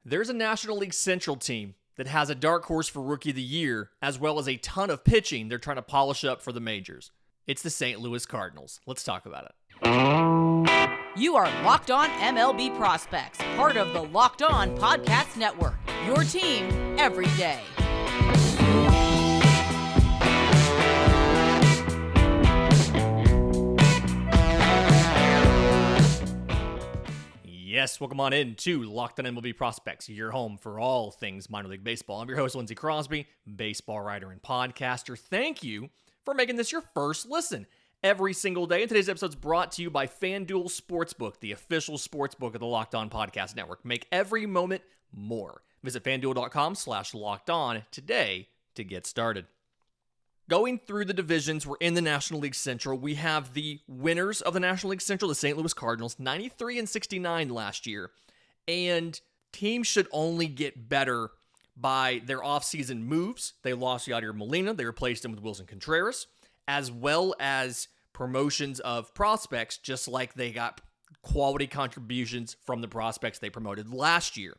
There's a National League Central team that has a dark horse for Rookie of the Year, as well as a ton of pitching they're trying to polish up for the majors. It's the St. Louis Cardinals. Let's talk about it. You are Locked On MLB Prospects, part of the Locked On Podcast Network, your team every day. Yes, welcome on in to Locked On MLB Prospects, your home for all things minor league baseball. I'm your host, Lindsey Crosby, baseball writer and podcaster. Thank you for making this your first listen every single day. And today's episode is brought to you by FanDuel Sportsbook, the official sportsbook of the Locked On Podcast Network. Make every moment more. Visit FanDuel.com/LockedOn today to get started. Going through the divisions, we're in the National League Central. We have the winners of the National League Central, the St. Louis Cardinals, 93-69 last year. And teams should only get better by their offseason moves. They lost Yadier Molina. They replaced him with Wilson Contreras, as well as promotions of prospects, just like they got quality contributions from the prospects they promoted last year.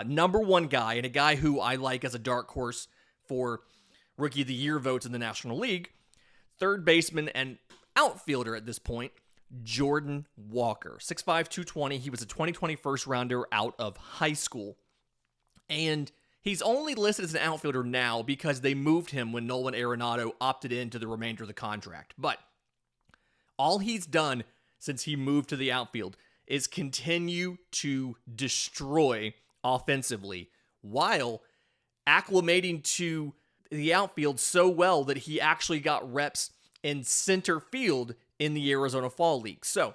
Number one guy, and a guy who I like as a dark horse for Rookie of the Year votes in the National League, third baseman and outfielder at this point, Jordan Walker. 6'5", 220. He was a 2020 first rounder out of high school. And he's only listed as an outfielder now because they moved him when Nolan Arenado opted into the remainder of the contract. But all he's done since he moved to the outfield is continue to destroy offensively while acclimating to the outfield so well that he actually got reps in center field in the Arizona Fall League. So,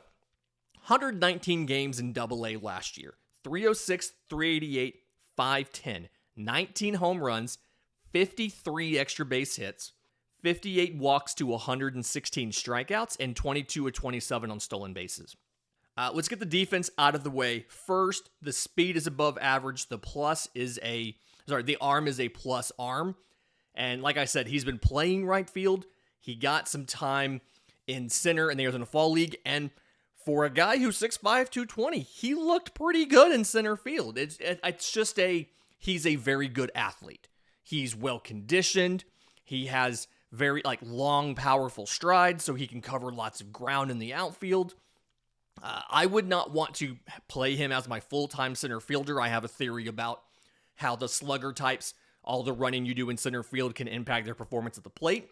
119 games in AA last year. 306, 388, 510. 19 home runs, 53 extra base hits, 58 walks to 116 strikeouts, and 22 of 27 on stolen bases. Let's get the defense out of the way. First, the speed is above average. The arm is a plus arm. And like I said, he's been playing right field. He got some time in center in the Arizona Fall League. And for a guy who's 6'5", 220, he looked pretty good in center field. He's a very good athlete. He's well conditioned. He has very long, powerful strides, so he can cover lots of ground in the outfield. I would not want to play him as my full-time center fielder. I have a theory about how the slugger types, all the running you do in center field, can impact their performance at the plate.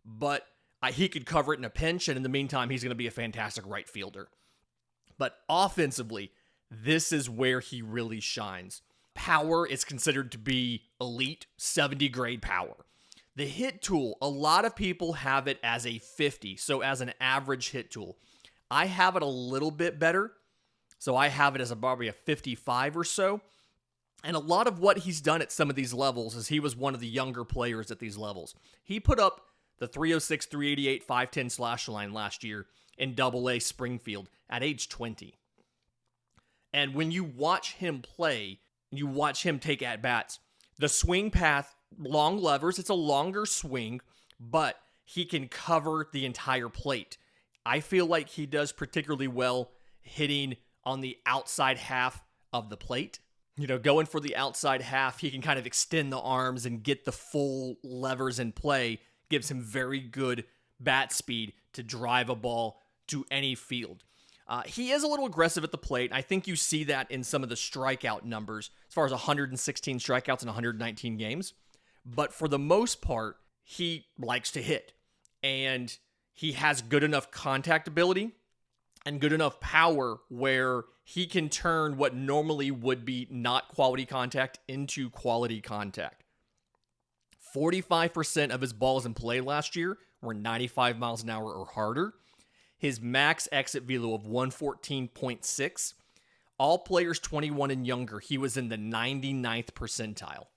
But he could cover it in a pinch, and in the meantime, he's going to be a fantastic right fielder. But offensively, this is where he really shines. Power is considered to be elite, 70 grade power. The hit tool, a lot of people have it as a 50, so as an average hit tool. I have it a little bit better, so I have it as probably a 55 or so. And a lot of what he's done at some of these levels is he was one of the younger players at these levels. He put up the 306, 388, 510 slash line last year in AA Springfield at age 20. And when you watch him play, you watch him take at-bats, the swing path, long levers, it's a longer swing, but he can cover the entire plate. I feel like he does particularly well hitting on the outside half of the plate. Going for the outside half, he can kind of extend the arms and get the full levers in play. Gives him very good bat speed to drive a ball to any field. He is a little aggressive at the plate. I think you see that in some of the strikeout numbers, as far as 116 strikeouts in 119 games. But for the most part, he likes to hit. And he has good enough contact ability and good enough power where he can turn what normally would be not quality contact into quality contact. 45% of his balls in play last year were 95 miles an hour or harder. His max exit velo of 114.6. All players 21 and younger, he was in the 99th percentile.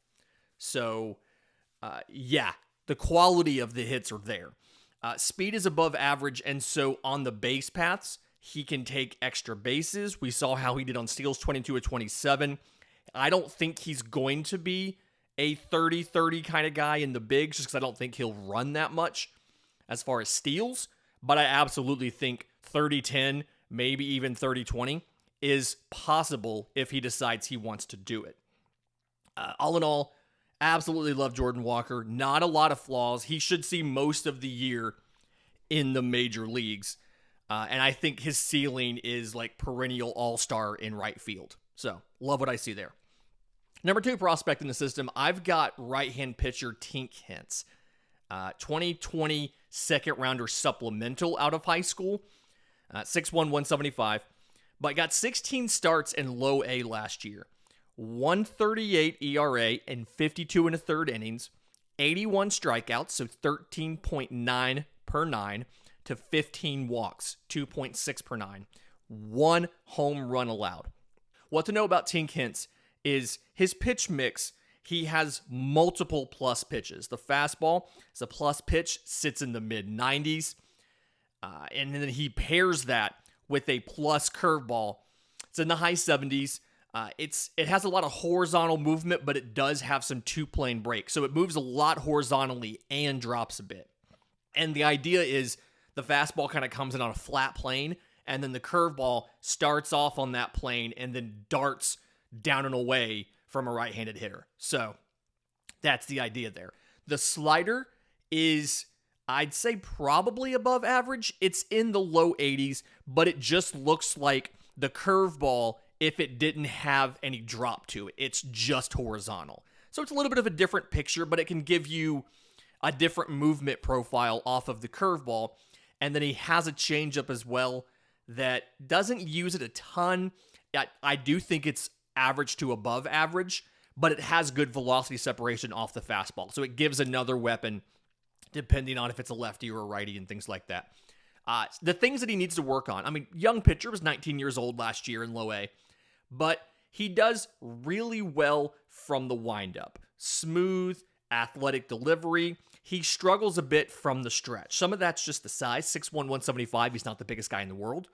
So, the quality of the hits are there. Speed is above average, and so on the base paths, he can take extra bases. We saw how he did on steals, 22 of 27. I don't think he's going to be a 30-30 kind of guy in the bigs, just because I don't think he'll run that much as far as steals. But I absolutely think 30-10, maybe even 30-20, is possible if he decides he wants to do it. All in all, absolutely love Jordan Walker. Not a lot of flaws. He should see most of the year in the major leagues. And I think his ceiling is like perennial all-star in right field. So, love what I see there. Number 2 prospect in the system, I've got right-hand pitcher Tink. 2020 second-rounder supplemental out of high school. 6'1", 175. But got 16 starts in low A last year. 138 ERA and 52 and a third innings. 81 strikeouts, so 13.9 per 9. To 15 walks, 2.6 per 9. 1 home run allowed. What to know about Tink is his pitch mix. He has multiple plus pitches. The fastball is a plus pitch, sits in the mid-90s. And then he pairs that with a plus curveball. It's in the high 70s. It has a lot of horizontal movement, but it does have some two-plane break. So it moves a lot horizontally and drops a bit. And the idea is the fastball kind of comes in on a flat plane, and then the curveball starts off on that plane and then darts down and away from a right-handed hitter. So that's the idea there. The slider is, I'd say, probably above average. It's in the low 80s, but it just looks like the curveball if it didn't have any drop to it. It's just horizontal. So it's a little bit of a different picture, but it can give you a different movement profile off of the curveball. And then he has a changeup as well that doesn't use it a ton. I do think it's average to above average, but it has good velocity separation off the fastball. So it gives another weapon depending on if it's a lefty or a righty and things like that. The things that he needs to work on. I mean, young pitcher, was 19 years old last year in low A, but he does really well from the windup. Smooth, athletic delivery. He struggles a bit from the stretch. Some of that's just the size, 6'1", 175. He's not the biggest guy in the world.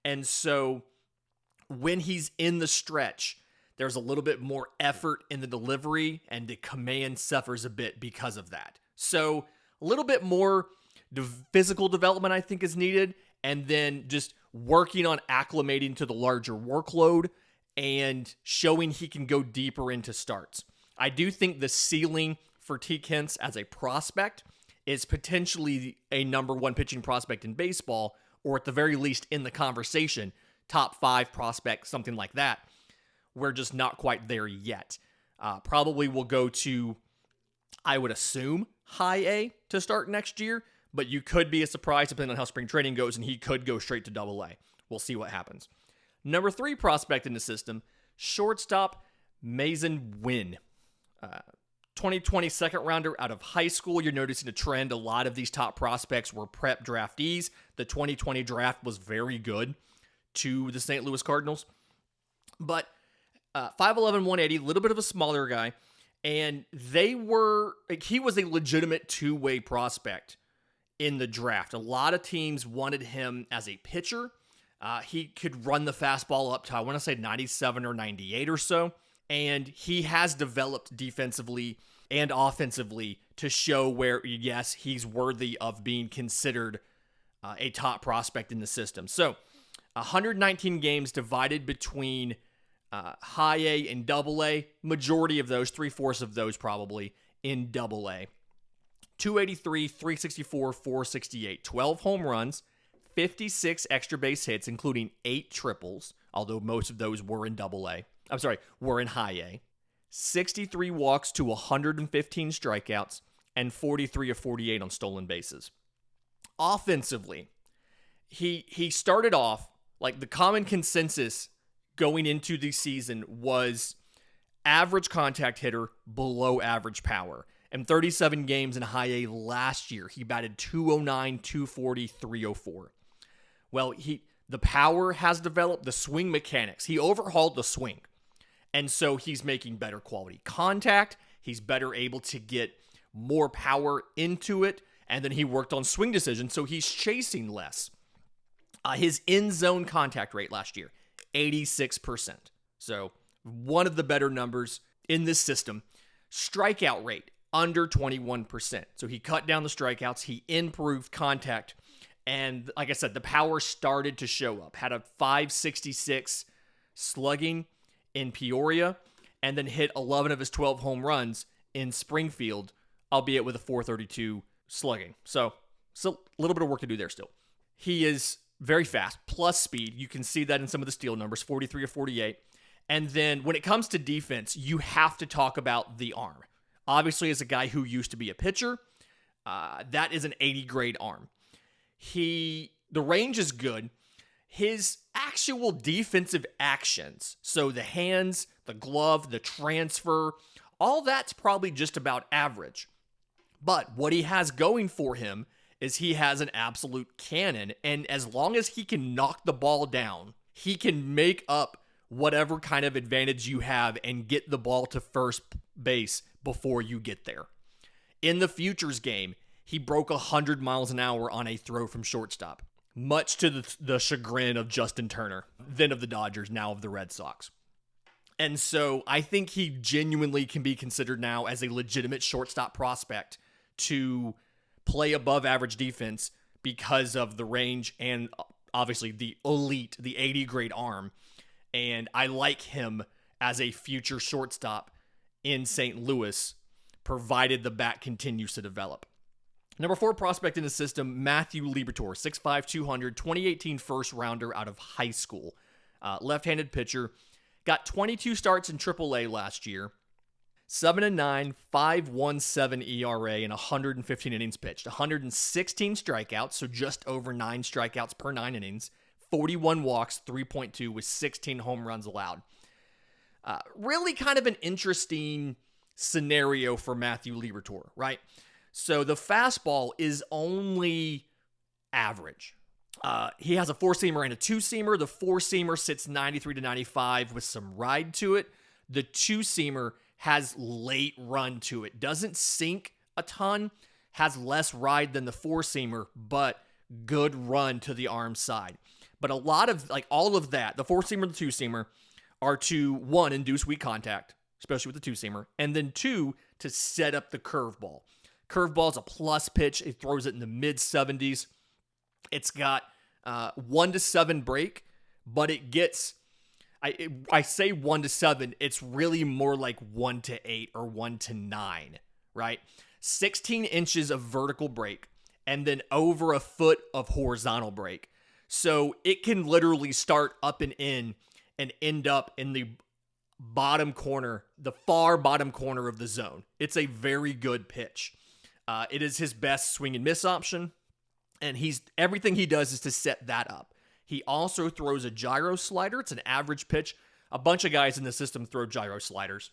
And so when he's in the stretch, there's a little bit more effort in the delivery, and the command suffers a bit because of that. So a little bit more physical development, I think, is needed, and then just working on acclimating to the larger workload and showing he can go deeper into starts. I do think the ceiling for Tink as a prospect is potentially a number 1 pitching prospect in baseball, or at the very least in the conversation, top 5 prospect, something like that. We're just not quite there yet. Probably will go to, I would assume, high A to start next year, but you could be a surprise depending on how spring training goes, and he could go straight to double A. We'll see what happens. Number 3 prospect in the system, shortstop Mason Wynn. 2020 second rounder out of high school. You're noticing a trend. A lot of these top prospects were prep draftees. The 2020 draft was very good to the St. Louis Cardinals. But 5'11", 180, a little bit of a smaller guy. And he was a legitimate two-way prospect in the draft. A lot of teams wanted him as a pitcher. He could run the fastball up to, I want to say, 97 or 98 or so. And he has developed defensively and offensively to show where, yes, he's worthy of being considered a top prospect in the system. So 119 games divided between high A and double A. Majority of those, 3/4 of those probably, in double A. 283, 364, 468. 12 home runs, 56 extra base hits, including 8 triples, although most of those were in double A. Were in high A. 63 walks to 115 strikeouts, and 43 of 48 on stolen bases. Offensively, he started off, like, the common consensus going into the season was average contact hitter, below average power. In 37 games in high A last year, he batted .209, .240, .304. Well, the power has developed, the swing mechanics. He overhauled the swing. And so he's making better quality contact. He's better able to get more power into it. And then he worked on swing decisions, so he's chasing less. His in-zone contact rate last year, 86%. So one of the better numbers in this system. Strikeout rate, under 21%. So he cut down the strikeouts. He improved contact. And like I said, the power started to show up. Had a .566 slugging in Peoria, and then hit 11 of his 12 home runs in Springfield, albeit with a 432 slugging. So a little bit of work to do there still. He is very fast, plus speed. You can see that in some of the steal numbers, 43 or 48. And then when it comes to defense, you have to talk about the arm. Obviously, as a guy who used to be a pitcher, that is an 80 grade arm. The range is good. His actual defensive actions, so the hands, the glove, the transfer, all that's probably just about average. But what he has going for him is he has an absolute cannon, and as long as he can knock the ball down, he can make up whatever kind of advantage you have and get the ball to first base before you get there. In the futures game, he broke 100 miles an hour on a throw from shortstop, much to the chagrin of Justin Turner, then of the Dodgers, now of the Red Sox. And so I think he genuinely can be considered now as a legitimate shortstop prospect to play above average defense because of the range and obviously the elite, the 80 grade arm. And I like him as a future shortstop in St. Louis, provided the bat continues to develop. Number 4 prospect in the system, Matthew Liberatore, 6'5", 200, 2018 first rounder out of high school. Left-handed pitcher. Got 22 starts in AAA last year. 7-9, 5.17 ERA, and 115 innings pitched. 116 strikeouts, so just over 9 strikeouts per 9 innings. 41 walks, 3.2 with 16 home runs allowed. Really kind of an interesting scenario for Matthew Liberatore, right? So the fastball is only average. He has a 4-seamer and a 2-seamer. The 4-seamer sits 93 to 95 with some ride to it. The 2-seamer has late run to it. Doesn't sink a ton, has less ride than the 4-seamer, but good run to the arm side. But a lot of, all of that, the 4-seamer and the 2-seamer, are to, 1, induce weak contact, especially with the 2-seamer, and then 2, to set up the curveball. Curveball is a plus pitch. It throws it in the mid-70s. It's got 1 to 7 break, but it gets, I say 1 to 7, it's really more like 1 to 8 or 1 to 9, right? 16 inches of vertical break, and then over a foot of horizontal break. So it can literally start up and in and end up in the bottom corner, the far bottom corner of the zone. It's a very good pitch. It is his best swing and miss option, and everything he does is to set that up. He also throws a gyro slider. It's an average pitch. A bunch of guys in the system throw gyro sliders.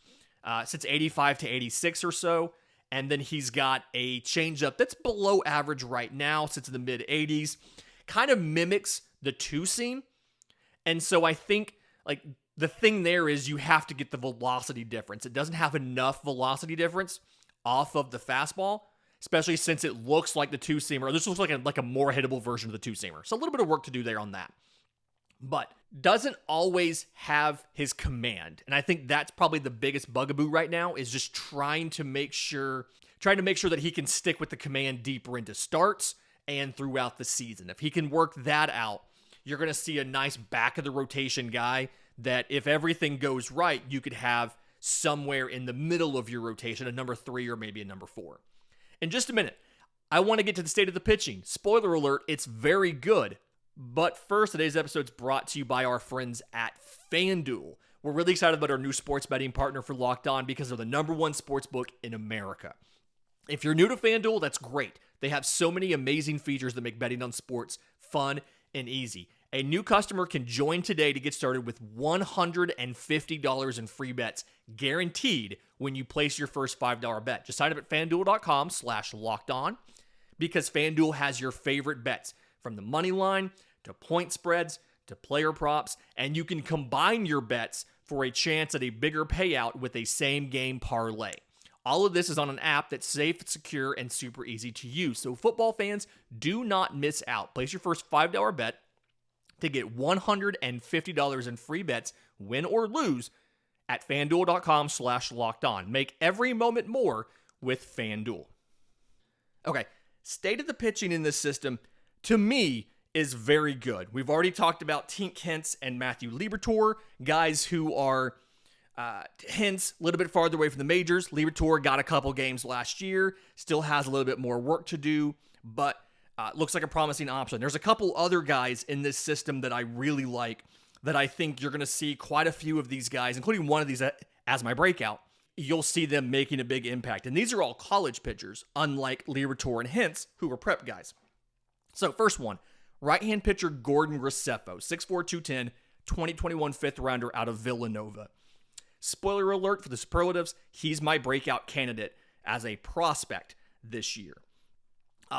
Sits 85 to 86 or so, and then he's got a changeup that's below average right now, sits in the mid-80s. Kind of mimics the 2-seam. And so I think the thing there is you have to get the velocity difference. It doesn't have enough velocity difference off of the fastball, especially since it looks like the 2-seamer. This looks like a more hittable version of the 2-seamer. So a little bit of work to do there on that. But doesn't always have his command. And I think that's probably the biggest bugaboo right now, is just trying to make sure that he can stick with the command deeper into starts and throughout the season. If he can work that out, you're going to see a nice back of the rotation guy that if everything goes right, you could have somewhere in the middle of your rotation, a number 3 or maybe a number 4. In just a minute, I want to get to the state of the pitching. Spoiler alert, it's very good. But first, today's episode is brought to you by our friends at FanDuel. We're really excited about our new sports betting partner for Locked On because they're the number 1 sports book in America. If you're new to FanDuel, that's great. They have so many amazing features that make betting on sports fun and easy. A new customer can join today to get started with $150 in free bets guaranteed when you place your first $5 bet. Just sign up at FanDuel.com/lockedon because FanDuel has your favorite bets from the money line to point spreads to player props, and you can combine your bets for a chance at a bigger payout with a same game parlay. All of this is on an app that's safe, secure, and super easy to use. So football fans, do not miss out. Place your first $5 bet to get $150 in free bets, win or lose, at FanDuel.com/lockedon. Make every moment more with FanDuel. Okay, state of the pitching in this system, to me, is very good. We've already talked about Tink and Matthew Liberatore, guys who are Hintz a little bit farther away from the majors. Liberatore got a couple games last year, still has a little bit more work to do, but looks like a promising option. There's a couple other guys in this system that I really like that I think you're going to see quite a few of these guys, including one of these as my breakout. You'll see them making a big impact. And these are all college pitchers, unlike Liberatore and Hintz, who were prep guys. So first one, right-hand pitcher Gordon Graceffo, 6'4", 210, 2021 fifth rounder out of Villanova. Spoiler alert for the superlatives, he's my breakout candidate as a prospect this year.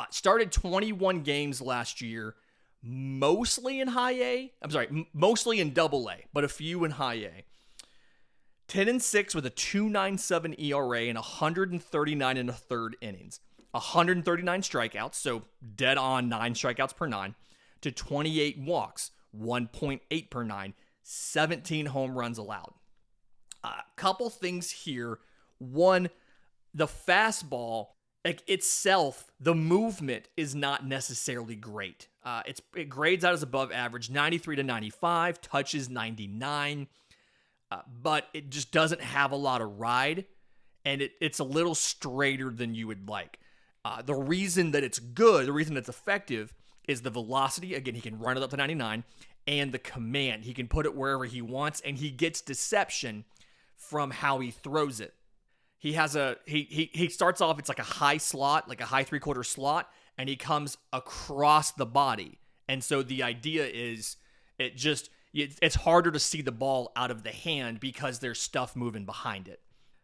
Started 21 games last year, mostly in mostly in double A, but a few in high A. 10-6 with a 2.97 ERA and 139 and a third innings. 139 strikeouts, so dead on 9 strikeouts per 9, to 28 walks, 1.8 per 9, 17 home runs allowed. Couple things here. One, the fastball itself, the movement is not necessarily great. It grades out as above average, 93 to 95, touches 99. But it just doesn't have a lot of ride, and it's a little straighter than you would like. The reason that it's good, the reason it's effective, is the velocity. Again, he can run it up to 99, and the command. He can put it wherever he wants, and he gets deception from how he throws it. He has he starts off, it's like a high slot, like a high 3/4 slot, and he comes across the body. And so the idea is it's harder to see the ball out of the hand because there's stuff moving behind it.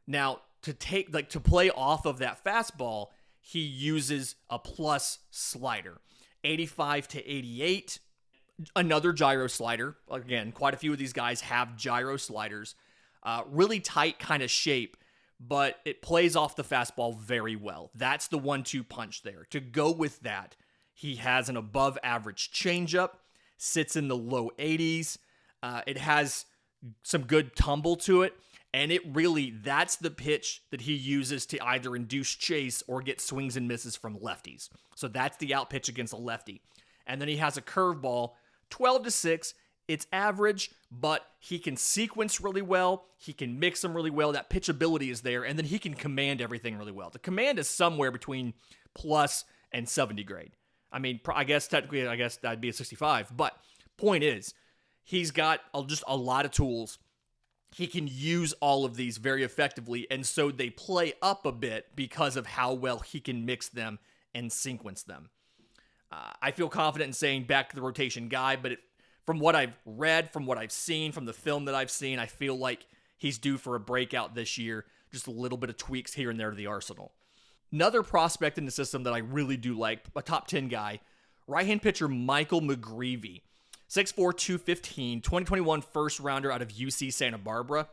Now, to play off of that fastball, he uses a plus slider. 85 to 88, another gyro slider. Again, quite a few of these guys have gyro sliders. Really tight kind of shape, but it plays off the fastball very well. That's the 1-2 punch there. To go with that, he has an above average changeup, sits in the low 80s. It has some good tumble to it, and that's the pitch that he uses to either induce chase or get swings and misses from lefties. So that's the out pitch against a lefty. And then he has a curveball, 12 to 6. It's average, but he can sequence really well. He can mix them really well. That pitchability is there, and then he can command everything really well. The command is somewhere between plus and 70 grade. I mean, I guess that'd be a 65, but point is, he's got just a lot of tools. He can use all of these very effectively, and so they play up a bit because of how well he can mix them and sequence them. I feel confident in saying back to the rotation guy, but from what I've read, from what I've seen, from the film that I've seen, I feel like he's due for a breakout this year. Just a little bit of tweaks here and there to the arsenal. Another prospect in the system that I really do like, a top 10 guy, right-hand pitcher Michael McGreevy. 6'4", 215, 2021 first rounder out of UC Santa Barbara.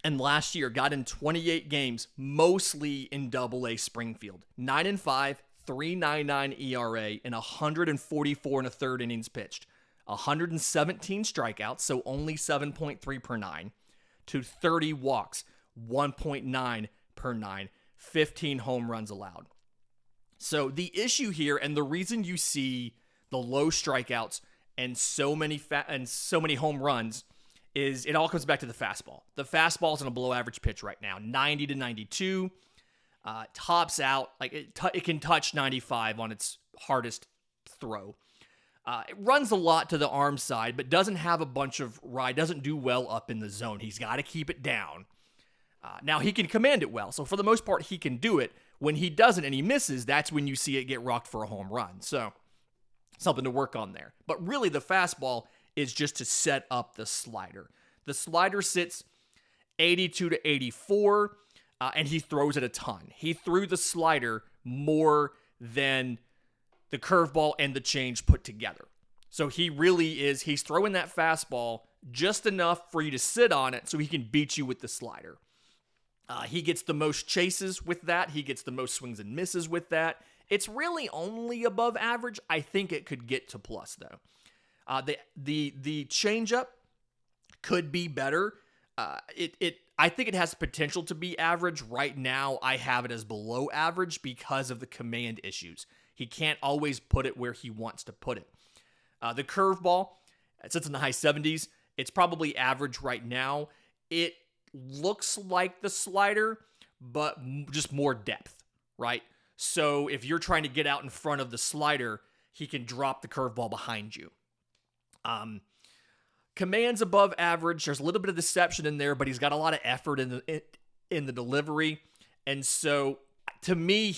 And last year got in 28 games, mostly in Double-A Springfield. 9-5, 3.99 ERA, and 144 and a third innings pitched. 117 strikeouts, so only 7.3 per 9, to 30 walks, 1.9 per 9, 15 home runs allowed. So the issue here, and the reason you see the low strikeouts and so many home runs, is it all comes back to the fastball. The fastball is on a below average pitch right now, 90 to 92, tops out, like it can touch 95 on its hardest throw. It runs a lot to the arm side, but doesn't have a bunch of ride, doesn't do well up in the zone. He's got to keep it down. Now, he can command it well, so for the most part, he can do it. When he doesn't and he misses, that's when you see it get rocked for a home run. So, something to work on there. But really, the fastball is just to set up the slider. The slider sits 82 to 84, and he throws it a ton. He threw the slider more than the curveball and the change put together. So he's throwing that fastball just enough for you to sit on it so he can beat you with the slider. He gets the most chases with that. He gets the most swings and misses with that. It's really only above average. I think it could get to plus, though. The changeup could be better. I think it has potential to be average. Right now, I have it as below average because of the command issues. He can't always put it where he wants to put it. The curveball, it sits in the high 70s. It's probably average right now. It looks like the slider, but just more depth, right? So if you're trying to get out in front of the slider, he can drop the curveball behind you. Command's above average. There's a little bit of deception in there, but he's got a lot of effort in the delivery. And so to me,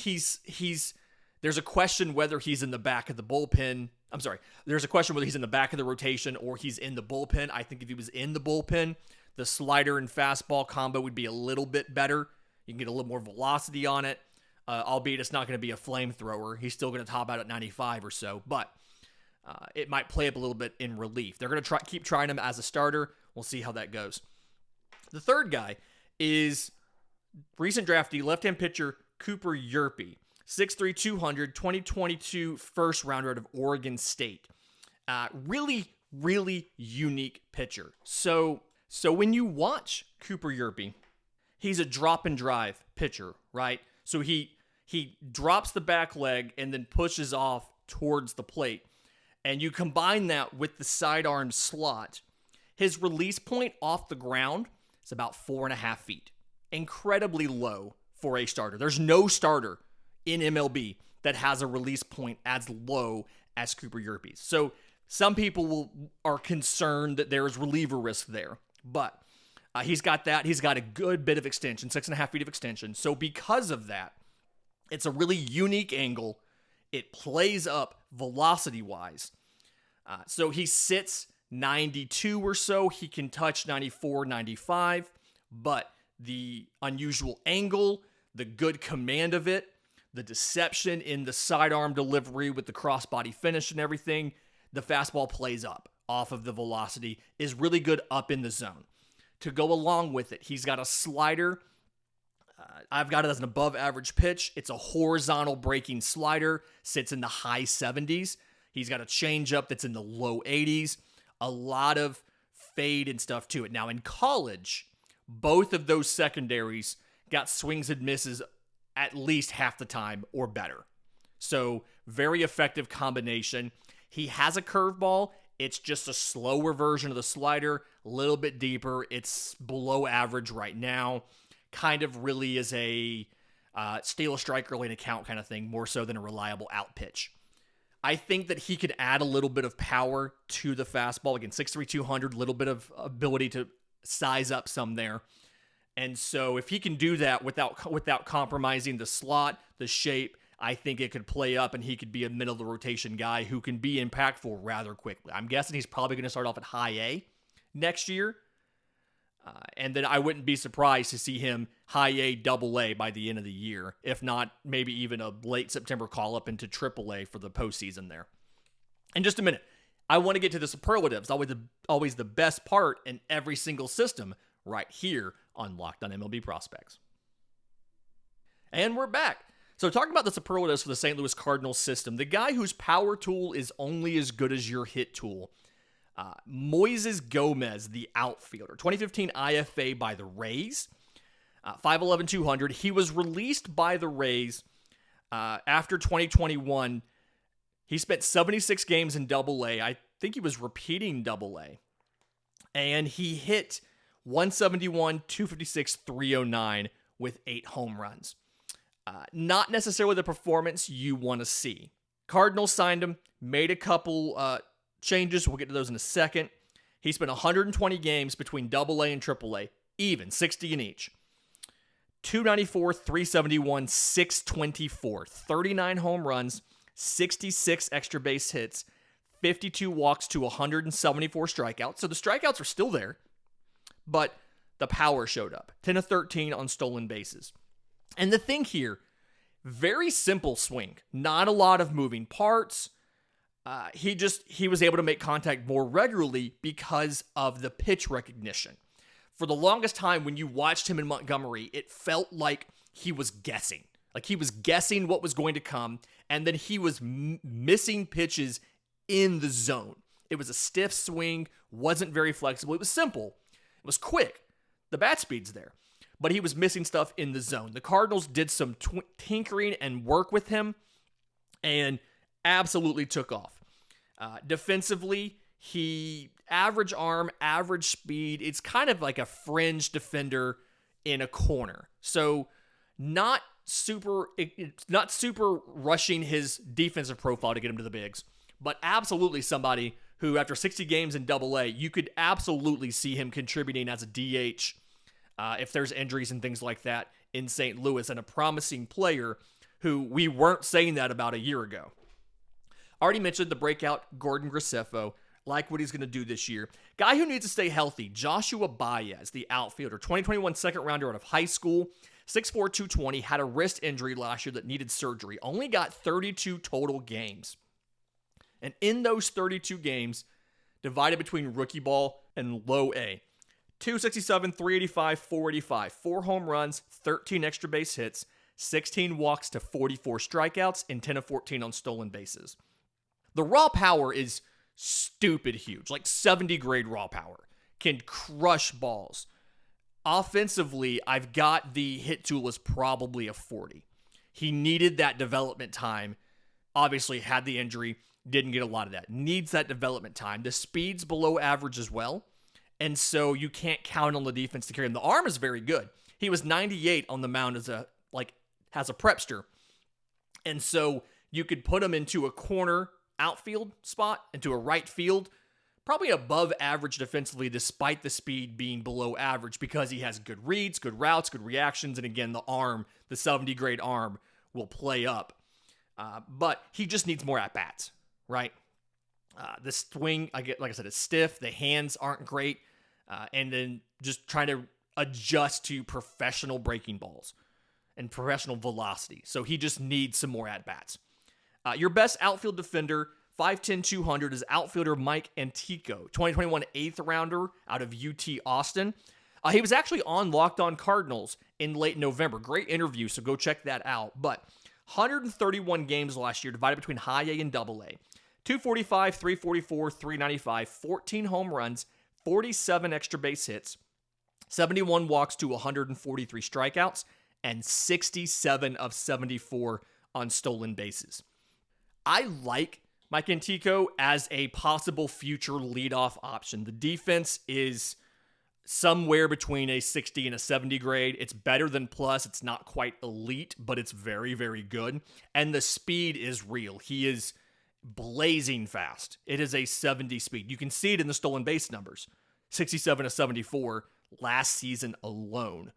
there's a question whether he's in the back of the bullpen. I'm sorry. There's a question whether he's in the back of the rotation or he's in the bullpen. I think if he was in the bullpen, the slider and fastball combo would be a little bit better. You can get a little more velocity on it, albeit it's not going to be a flamethrower. He's still going to top out at 95 or so, but it might play up a little bit in relief. They're going to keep trying him as a starter. We'll see how that goes. The third guy is recent draftee left-hand pitcher Cooper Hjerpe, 6'3", 200, 2022 first rounder out of Oregon State. Really, really unique pitcher. So when you watch Cooper Hjerpe, he's a drop and drive pitcher, right? So he drops the back leg and then pushes off towards the plate. And you combine that with the sidearm slot, his release point off the ground is about 4.5 feet. Incredibly low for a starter. There's no starter in MLB that has a release point as low as Cooper Hjerpe's. So some people are concerned that there is reliever risk there. But he's got that. He's got a good bit of extension, 6.5 feet of extension. So because of that, it's a really unique angle. It plays up velocity-wise. So he sits 92 or so. He can touch 94, 95. But the unusual angle, the good command of it, the deception in the sidearm delivery with the crossbody finish and everything, the fastball plays up off of the velocity, is really good up in the zone. To go along with it, he's got a slider. I've got it as an above average pitch. It's a horizontal breaking slider, sits in the high 70s. He's got a changeup that's in the low 80s. A lot of fade and stuff to it. Now in college, both of those secondaries got swings and misses at least half the time or better. So very effective combination. He has a curveball. It's just a slower version of the slider, a little bit deeper. It's below average right now. Kind of really is a steal a strike early in a count kind of thing, more so than a reliable out pitch. I think that he could add a little bit of power to the fastball. Again, 6'3", 200, little bit of ability to size up some there. And so if he can do that without compromising the slot, the shape, I think it could play up and he could be a middle of the rotation guy who can be impactful rather quickly. I'm guessing he's probably going to start off at high A next year. And then I wouldn't be surprised to see him high A, double A by the end of the year. If not, maybe even a late September call up into triple A for the postseason there. In just a minute, I want to get to the superlatives. Always the best part in every single system right here on Locked on MLB Prospects. And we're back. So talking about the superlatives for the St. Louis Cardinals system, the guy whose power tool is only as good as your hit tool, Moises Gomez, the outfielder, 2015 IFA by the Rays, 5'11", 200. He was released by the Rays after 2021. He spent 76 games in Double-A. I think he was repeating Double-A. And he hit 171, 256, 309 with 8 home runs. Not necessarily the performance you want to see. Cardinals signed him, made a couple changes. We'll get to those in a second. He spent 120 games between Double-A and Triple-A, even, 60 in each. 294, 371, 624, 39 home runs, 66 extra base hits, 52 walks to 174 strikeouts. So the strikeouts are still there, but the power showed up. 10 of 13 on stolen bases. And the thing here, very simple swing. Not a lot of moving parts. He was able to make contact more regularly because of the pitch recognition. For the longest time, when you watched him in Montgomery, it felt like he was guessing. Like he was guessing what was going to come, and then he was missing pitches in the zone. It was a stiff swing, wasn't very flexible. It was simple. It was quick. The bat speed's there. But he was missing stuff in the zone. The Cardinals did some tinkering and work with him and absolutely took off. Defensively, he average arm, average speed. It's kind of like a fringe defender in a corner. So not super rushing his defensive profile to get him to the bigs, but absolutely somebody who, after 60 games in Double-A, you could absolutely see him contributing as a DH if there's injuries and things like that in St. Louis, and a promising player who we weren't saying that about a year ago. Already mentioned the breakout Gordon Graceffo. Like what he's going to do this year. Guy who needs to stay healthy, Joshua Baez, the outfielder, 2021 second rounder out of high school, 6'4", 220, had a wrist injury last year that needed surgery. Only got 32 total games. And in those 32 games, divided between rookie ball and low A, 267, 385, 485, 4 home runs, 13 extra base hits, 16 walks to 44 strikeouts, and 10 of 14 on stolen bases. The raw power is stupid huge, like 70 grade raw power, can crush balls. Offensively, I've got the hit tool is probably a 40. He needed that development time. Obviously had the injury, didn't get a lot of that. Needs that development time. The speed's below average as well, and so you can't count on the defense to carry him. The arm is very good. He was 98 on the mound as a prepster, and so you could put him into a corner outfield spot, into a right field, probably above average defensively despite the speed being below average, because he has good reads, good routes, good reactions, and again, the arm, the 70 grade arm will play up. But he just needs more at-bats, right? The swing, like I said, it's stiff. The hands aren't great. And then just trying to adjust to professional breaking balls and professional velocity. So he just needs some more at-bats. Your best outfield defender, 5'10", 200, is outfielder Mike Antico, 2021 8th rounder out of UT Austin. He was actually on Locked On Cardinals in late November. Great interview, so go check that out. But 131 games last year divided between high A and double A. 245, 344, 395, 14 home runs, 47 extra base hits, 71 walks to 143 strikeouts, and 67 of 74 on stolen bases. I like Mike Antico as a possible future leadoff option. The defense is somewhere between a 60 and a 70 grade. It's better than plus. It's not quite elite, but it's very, very good. And the speed is real. He is blazing fast. It is a 70 speed. You can see it in the stolen base numbers. 67 to 74 last season alone.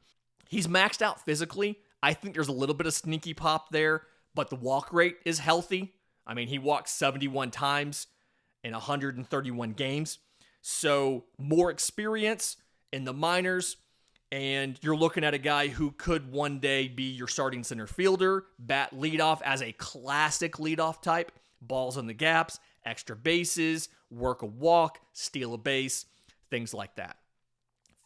He's maxed out physically. I think there's a little bit of sneaky pop there, but the walk rate is healthy. I mean, he walked 71 times in 131 games. So more experience in the minors, and you're looking at a guy who could one day be your starting center fielder, bat leadoff as a classic leadoff type, balls on the gaps, extra bases, work a walk, steal a base, things like that.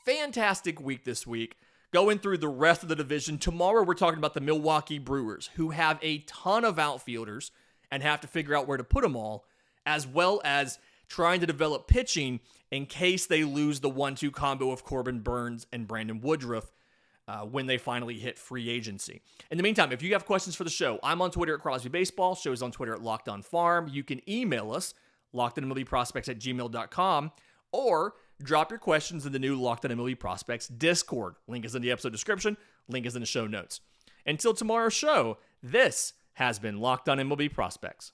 Fantastic week this week. Going through the rest of the division. Tomorrow we're talking about the Milwaukee Brewers, who have a ton of outfielders and have to figure out where to put them all, as well as trying to develop pitching in case they lose the 1-2 combo of Corbin Burnes and Brandon Woodruff when they finally hit free agency. In the meantime, if you have questions for the show, I'm on Twitter at Crosby Baseball. Show's on Twitter at Locked On Farm. You can email us, lockedonmlbprospects@gmail.com, or drop your questions in the new Locked On MLB Prospects Discord. Link is in the episode description. Link is in the show notes. Until tomorrow's show, this has been Locked On MLB Prospects.